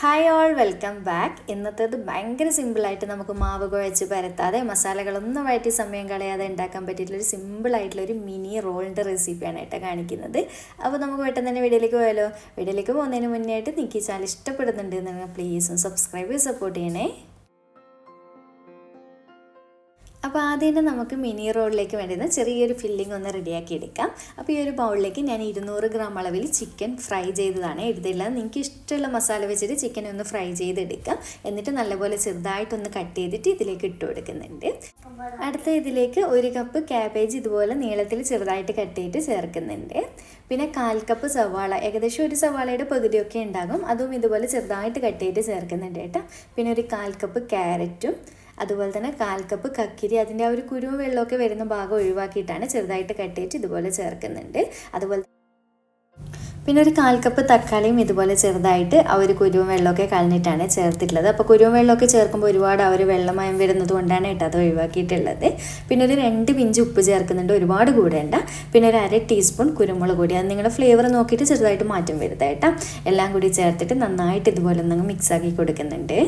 Hi all, welcome back. ഇന്നത്തേത് ഭയങ്കര സിമ്പിളായിട്ട് നമുക്ക് മാവ് കുഴച്ച് പരത്താതെ മസാലകളൊന്നും വഴറ്റി സമയം കളയാതെ ഉണ്ടാക്കാൻ പറ്റിയിട്ടുള്ളൊരു സിമ്പിളായിട്ടുള്ളൊരു മിനി റോളിൻ്റെ റെസിപ്പിയാണ് കേട്ടോ കാണിക്കുന്നത്. അപ്പോൾ നമുക്ക് പെട്ടെന്ന് തന്നെ വീഡിയോയിലേക്ക് പോയാലോ. വീഡിയോയിലേക്ക് പോകുന്നതിന് മുന്നേ ആയിട്ട് നിങ്ങൾക്ക് ഈ ചാനൽ ഇഷ്ടപ്പെടുന്നുണ്ട് എന്നുണ്ടെങ്കിൽ പ്ലീസ് സബ്സ്ക്രൈബ് ചെയ്ത് സപ്പോർട്ട് ചെയ്യണേ. അപ്പോൾ ആദ്യം തന്നെ നമുക്ക് മിനി റോളിലേക്ക് വേണ്ടുന്ന ചെറിയൊരു ഫില്ലിംഗ് ഒന്ന് റെഡിയാക്കി എടുക്കാം. അപ്പോൾ ഈ ഒരു ബൗളിലേക്ക് ഞാൻ 200 ഗ്രാം അളവിൽ ചിക്കൻ ഫ്രൈ ചെയ്തതാണ് എടുത്തിട്ടുള്ളത്. നിങ്ങൾക്ക് ഇഷ്ടമുള്ള മസാല വെച്ചിട്ട് ചിക്കൻ ഒന്ന് ഫ്രൈ ചെയ്തെടുക്കാം. എന്നിട്ട് നല്ലപോലെ ചെറുതായിട്ടൊന്ന് കട്ട് ചെയ്തിട്ട് ഇതിലേക്ക് ഇട്ട് കൊടുക്കുന്നുണ്ട്. അടുത്ത ഇതിലേക്ക് 1 കപ്പ് ക്യാബേജ് ഇതുപോലെ നീളത്തിൽ ചെറുതായിട്ട് കട്ട് ചെയ്തിട്ട് ചേർക്കുന്നുണ്ട്. പിന്നെ 1/4 കപ്പ് സവാള, ഏകദേശം ഒരു സവാളയുടെ പകുതിയൊക്കെ ഉണ്ടാകും, അതും ഇതുപോലെ ചെറുതായിട്ട് കട്ട് ചെയ്തിട്ട് ചേർക്കുന്നുണ്ട് കേട്ടോ. പിന്നെ ഒരു 1/4 കപ്പ് ക്യാരറ്റും അതുപോലെ തന്നെ 1/4 കപ്പ് കക്കിരി, അതിൻ്റെ ആ ഒരു കുരുവും വെള്ളമൊക്കെ വരുന്ന ഭാഗം ഒഴിവാക്കിയിട്ടാണ് ചെറുതായിട്ട് കട്ട് ചെയ്തിട്ട് ഇതുപോലെ ചേർക്കുന്നുണ്ട്. അതുപോലെ പിന്നെ ഒരു 1/4 കപ്പ് തക്കാളിയും ഇതുപോലെ ചെറുതായിട്ട് ആ ഒരു കുരുവും വെള്ളമൊക്കെ കളഞ്ഞിട്ടാണ് ചേർത്തിട്ടുള്ളത്. അപ്പോൾ കുരുവും വെള്ളമൊക്കെ ചേർക്കുമ്പോൾ ഒരുപാട് ആ ഒരു വെള്ളമയം വരുന്നത് കൊണ്ടാണ് കേട്ടോ അത് ഒഴിവാക്കിയിട്ടുള്ളത്. പിന്നെ ഒരു 2 പിഞ്ച് ഉപ്പ് ചേർക്കുന്നുണ്ട്, ഒരുപാട് കൂടേണ്ട. പിന്നെ ഒരു 1/2 ടീസ്പൂൺ കുരുമുളക് പൊടി, അത് നിങ്ങളുടെ ഫ്ലേവർ നോക്കിയിട്ട് ചെറുതായിട്ട് മാറ്റം വരുത്താം. എല്ലാം കൂടി ചേർത്തിട്ട് നന്നായിട്ട് ഇതുപോലെ ഒന്ന് മിക്സാക്കി കൊടുക്കുന്നുണ്ട്.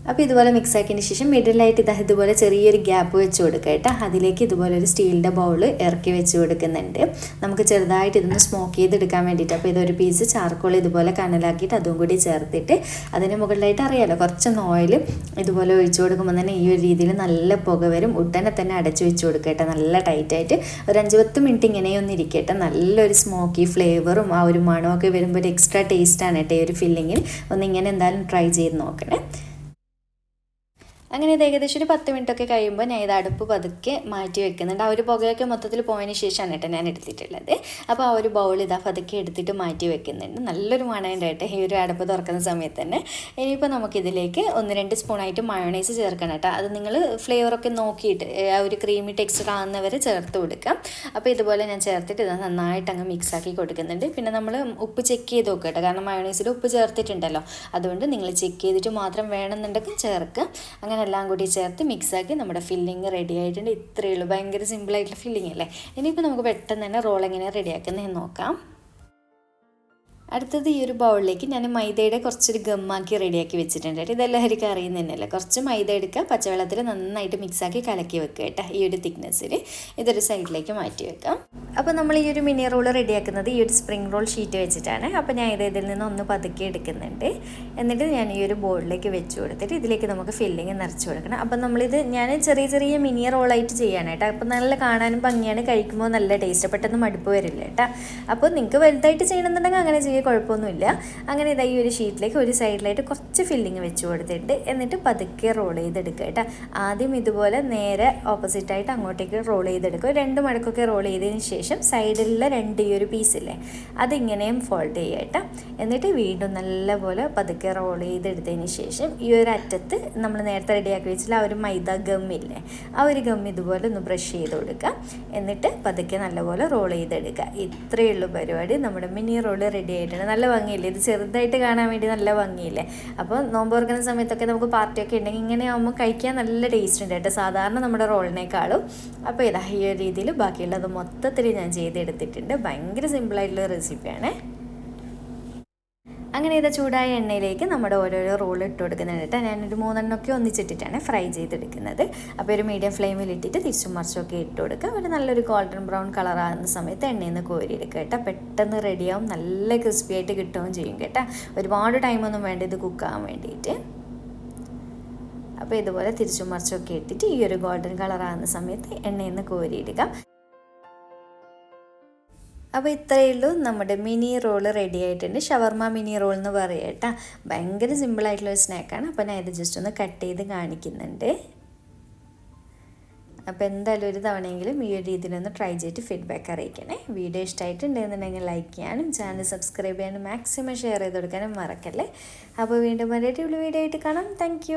അപ്പോൾ ഇതുപോലെ മിക്സ് ആക്കിയതിന് ശേഷം മിഡിലായിട്ട് ഇതുപോലെ ചെറിയൊരു ഗ്യാപ്പ് വെച്ച് കൊടുക്കുക കേട്ടോ. അതിലേക്ക് ഇതുപോലെ ഒരു സ്റ്റീലിൻ്റെ ബൗൾ ഇറക്കി വെച്ച് കൊടുക്കുന്നുണ്ട്. നമുക്ക് ചെറുതായിട്ട് ഇതൊന്ന് സ്മോക്ക് ചെയ്തെടുക്കാൻ വേണ്ടിയിട്ട്. അപ്പോൾ ഇതൊരു പീസ് ചാർക്കോൾ ഇതുപോലെ കനലാക്കിയിട്ട് അതും കൂടി ചേർത്തിട്ട് അതിന് മുകളിലായിട്ട് അറിയാമല്ലോ കുറച്ചൊന്ന് ഓയിൽ ഇതുപോലെ ഒഴിച്ചു കൊടുക്കുമ്പോൾ തന്നെ ഈ ഒരു രീതിയിൽ നല്ല പുക വരും. ഉടനെ തന്നെ അടച്ചു വെച്ച് കൊടുക്കുക കേട്ടോ, നല്ല ടൈറ്റായിട്ട് ഒരു 5-10 മിനിറ്റ് ഇങ്ങനെയൊന്നും ഇരിക്കട്ടെ. നല്ലൊരു സ്മോക്കി ഫ്ലേവറും ആ ഒരു മണമൊക്കെ വരുമ്പോൾ ഒരു എക്സ്ട്രാ ടേസ്റ്റാണ് കേട്ടോ ഈ ഒരു ഫില്ലിങ്ങിൽ. ഇങ്ങനെ എന്തായാലും ട്രൈ ചെയ്ത് നോക്കണേ. അങ്ങനെ ഇത് ഏകദേശം ഒരു 10 മിനിറ്റൊക്കെ കഴിയുമ്പോൾ ഞാൻ ഇത് അടുപ്പ് പതുക്കെ മാറ്റി വെക്കുന്നുണ്ട്. ആ ഒരു പുകയൊക്കെ മൊത്തത്തിൽ പോയതിന് ശേഷമാണ് കേട്ടോ ഞാൻ എടുത്തിട്ടുള്ളത്. അപ്പോൾ ആ ഒരു ബൗൾ പതുക്കെ എടുത്തിട്ട് മാറ്റി വെക്കുന്നുണ്ട്. നല്ലൊരു മണമുണ്ട് കേട്ടോ ഈ ഒരു അടുപ്പ് തുറക്കുന്ന സമയത്ത് തന്നെ. ഇനിയിപ്പോൾ നമുക്കിതിലേക്ക് 1-2 സ്പൂണായിട്ട് മയോണൈസ് ചേർക്കണം കേട്ടോ. അത് നിങ്ങൾ ഫ്ലേവറൊക്കെ നോക്കിയിട്ട് ആ ഒരു ക്രീമി ടെക്സ്ചർ ആകുന്നവരെ ചേർത്ത് കൊടുക്കാം. അപ്പോൾ ഇതുപോലെ ഞാൻ ചേർത്തിട്ട് ഇത് നന്നായിട്ട് അങ്ങ് മിക്സാക്കി കൊടുക്കുന്നുണ്ട്. പിന്നെ നമ്മൾ ഉപ്പ് ചെക്ക് ചെയ്ത് നോക്കുക കേട്ടോ, കാരണം മയോണൈസിൽ ഉപ്പ് ചേർത്തിട്ടുണ്ടല്ലോ. അതുകൊണ്ട് നിങ്ങൾ ചെക്ക് ചെയ്തിട്ട് മാത്രം വേണമെന്നുണ്ടെങ്കിൽ ചേർക്കുക. അങ്ങനെ എല്ലാം കൂടി ചേർത്ത് മിക്സാക്കി നമ്മുടെ ഫില്ലിങ് റെഡി ആയിട്ടുണ്ട്. ഇത്രയേ ഉള്ളൂ, ഭയങ്കര സിമ്പിളായിട്ടുള്ള ഫില്ലിങ് അല്ലേ. ഇനിയിപ്പോൾ നമുക്ക് പെട്ടെന്ന് തന്നെ റോൾ എങ്ങനെയാണ് റെഡിയാക്കുന്നതെന്ന് നോക്കാം. അടുത്തത് ഈ ഒരു ബൗളിലേക്ക് ഞാൻ മൈദയുടെ കുറച്ചൊരു ഗമ്മാക്കി റെഡിയാക്കി വെച്ചിട്ടുണ്ട്. ഇതെല്ലാവർക്കും അറിയുന്ന തന്നെയല്ലേ. കുറച്ച് മൈദ എടുക്കുക, പച്ചവെള്ളത്തിൽ നന്നായിട്ട് മിക്സാക്കി കലക്കി വെക്കുക കേട്ടോ. ഈ ഒരു തിക്നെസ്സിൽ ഇതൊരു സൈഡിലേക്ക് മാറ്റി വെക്കാം. അപ്പോൾ നമ്മൾ ഈ ഒരു മിനി റോൾ റെഡിയാക്കുന്നത് ഈ ഒരു സ്പ്രിംഗ് റോൾ ഷീറ്റ് വെച്ചിട്ടാണ്. അപ്പോൾ ഞാൻ ഇതിൽ നിന്ന് ഒന്ന് പതുക്കി എടുക്കുന്നുണ്ട്. എന്നിട്ട് ഞാൻ ഈ ഒരു ബോളിലേക്ക് വെച്ച് കൊടുത്തിട്ട് ഇതിലേക്ക് നമുക്ക് ഫില്ലിങ് നിറച്ച് കൊടുക്കണം. അപ്പം ഞാൻ ചെറിയ മിനി റോളായിട്ട് ചെയ്യാണ് കേട്ടോ. അപ്പോൾ നല്ല കാണാനും ഭംഗിയാണ്, കഴിക്കുമ്പോൾ നല്ല ടേസ്റ്റ്, പെട്ടെന്ന് മടുപ്പ് വരില്ല കേട്ടോ. അപ്പോൾ നിങ്ങൾക്ക് വലുതായിട്ട് ചെയ്യണമെന്നുണ്ടെങ്കിൽ അങ്ങനെ ചെയ്യാം, കുഴപ്പമൊന്നുമില്ല. അങ്ങനെ ഈ ഒരു ഷീറ്റിലേക്ക് ഒരു സൈഡിലായിട്ട് കുറച്ച് ഫില്ലിങ് വെച്ച് കൊടുത്തിട്ട് എന്നിട്ട് പതുക്കെ റോൾ ചെയ്തെടുക്കുക കേട്ടോ. ആദ്യം ഇതുപോലെ നേരെ ഓപ്പോസിറ്റായിട്ട് അങ്ങോട്ടേക്ക് റോൾ ചെയ്തെടുക്കുക. 2 മടക്കൊക്കെ റോൾ ചെയ്തതിന് ശേഷം സൈഡിലുള്ള 2 ഈ ഒരു പീസില്ലേ അതിങ്ങനെയും ഫോൾഡ് ചെയ്യുക കേട്ടോ. എന്നിട്ട് വീണ്ടും നല്ലപോലെ പതുക്കെ റോൾ ചെയ്തെടുത്തതിന് ശേഷം ഈ ഒരു അറ്റത്ത് നമ്മൾ നേരത്തെ റെഡിയാക്കി വെച്ചില്ല ആ ഒരു മൈദ ഗമ്മില്ലേ, ആ ഒരു ഗം ഇതുപോലെ ഒന്ന് ബ്രഷ് ചെയ്ത് കൊടുക്കുക. എന്നിട്ട് പതുക്കെ നല്ലപോലെ റോൾ ചെയ്തെടുക്കുക. ഇത്രയേ ഉള്ളൂ പരിപാടി. നമ്മുടെ മിനി റോൾ റെഡി ആയിട്ടുണ്ട്. നല്ല ഭംഗിയില്ലേ, ഇത് ചെറുതായിട്ട് കാണാൻ വേണ്ടി നല്ല ഭംഗിയില്ലേ. അപ്പോൾ നോമ്പ് തുറക്കുന്ന സമയത്തൊക്കെ നമുക്ക് പാർട്ടിയൊക്കെ ഉണ്ടെങ്കിൽ ഇങ്ങനെ ആകുമ്പോൾ കഴിക്കാൻ നല്ല ടേസ്റ്റ് ഉണ്ട് കേട്ടോ, സാധാരണ നമ്മുടെ റോളിനേക്കാളും. അപ്പോൾ ഈ ഒരു രീതിയിൽ ബാക്കിയുള്ളത് മൊത്തത്തിൽ ഞാൻ ചെയ്തെടുത്തിട്ടുണ്ട്. ഭയങ്കര സിമ്പിളായിട്ടുള്ള റെസിപ്പിയാണ്. അങ്ങനെ ചൂടായ എണ്ണയിലേക്ക് നമ്മുടെ ഓരോരോ റോൾ ഇട്ട് കൊടുക്കുന്നുണ്ട് കേട്ടോ. ഞാനൊരു 3 എണ്ണമൊക്കെ ഒന്നിച്ചിട്ടിട്ടാണ് ഫ്രൈ ചെയ്തെടുക്കുന്നത്. അപ്പോൾ ഒരു മീഡിയം ഫ്ലെയിമിൽ ഇട്ടിട്ട് തിരിച്ചും മറിച്ചൊക്കെ ഇട്ട് കൊടുക്കുക. ഒരു നല്ലൊരു ഗോൾഡൻ ബ്രൗൺ കളറാകുന്ന സമയത്ത് എണ്ണയിൽ നിന്ന് കോരിയെടുക്കുക കേട്ടോ. പെട്ടെന്ന് റെഡിയാവും, നല്ല ക്രിസ്പി ആയിട്ട് കിട്ടുകയും ചെയ്യും കേട്ടോ. ഒരുപാട് ടൈമൊന്നും വേണ്ട ഇത് കുക്കാകാൻ വേണ്ടിയിട്ട്. അപ്പോൾ ഇതുപോലെ തിരിച്ചും മറിച്ചൊക്കെ ഇട്ടിട്ട് ഈ ഒരു ഗോൾഡൻ കളറാകുന്ന സമയത്ത് എണ്ണയിൽ നിന്ന് കോരിയിടുക. അപ്പോൾ ഇത്രയേ ഉള്ളൂ, നമ്മുടെ മിനി റോൾ റെഡി ആയിട്ടുണ്ട്. ഷവർമ മിനി റോൾ എന്ന് പറയുക കേട്ടോ. ഭയങ്കര സിമ്പിളായിട്ടുള്ളൊരു സ്നാക്കാണ്. അപ്പോൾ ഞാൻ ഇത് ജസ്റ്റ് ഒന്ന് കട്ട് ചെയ്ത് കാണിക്കുന്നുണ്ട്. അപ്പോൾ എന്തായാലും ഒരു തവണയെങ്കിലും ഈ ഒരു രീതിയിലൊന്ന് ട്രൈ ചെയ്തിട്ട് ഫീഡ്ബാക്ക് അറിയിക്കണേ. വീഡിയോ ഇഷ്ടമായിട്ടുണ്ടെന്നുണ്ടെങ്കിൽ ലൈക്ക് ചെയ്യാനും ചാനൽ സബ്സ്ക്രൈബ് ചെയ്യാനും മാക്സിമം ഷെയർ ചെയ്ത് കൊടുക്കാനും മറക്കല്ലേ. അപ്പോൾ വീണ്ടും ഒരു അടിപൊളി വീഡിയോ ആയിട്ട് കാണാം. താങ്ക്